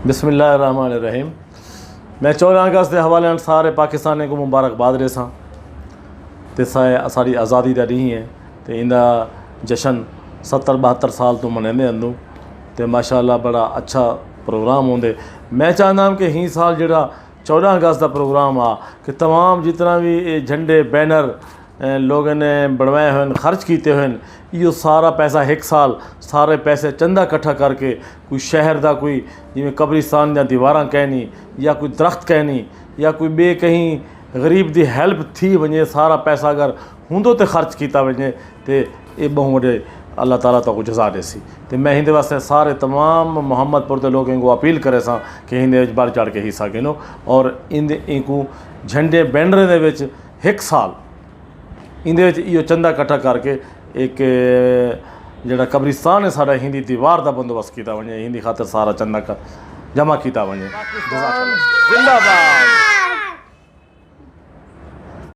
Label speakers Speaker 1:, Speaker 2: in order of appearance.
Speaker 1: बिस्मिल्लाहिर्रहमानिर्रहीम। मैं 14 अगस्त के हवाले सारे पाकिस्तानी को मुबारकबाद रेसा तो साड़ी आज़ादी का ॾींहुं है तो इंदा जशन 70-72 साल तो मनाते अंदू तो माशाअल्लाह बड़ा अच्छा प्रोग्राम होंगे। मैं चाहता हूँ कि ही साल जो 14 अगस्त का प्रोग्राम आ कि तमाम जितना भी झंडे बैनर लोगों ने बनवाए हुए खर्च किए हुए यो सारा पैसा एक साल सारे पैसे चंदा इकट्ठा करके कोई शहर का कोई जिमें कब्रिस्तान या दीवार कहनी या कोई दरख्त कहनी या कोई बे कहीं गरीब की हेल्प थी वजे सारा पैसा अगर होंदो तो खर्च किया वजे तो ये बहु वे अल्लाह ताला तो जज़ा देसी। तो मैं हिंदे वास्ते सारे तमाम मोहम्मदपुर के लोगों को अपील करे सा कि हिंदे बढ़ चढ़ के हिस्सा गिनो और इनको झंडे बैनर के एक साल इंदे यो चंदा इकट्ठा करके एक जड़ा कब्रिस्तान है साढ़ा हिंदी दीवार का बंदोबस्त किया वजे हिंदी खातर सारा चंदा जमा किया वजे। जिंदाबाद।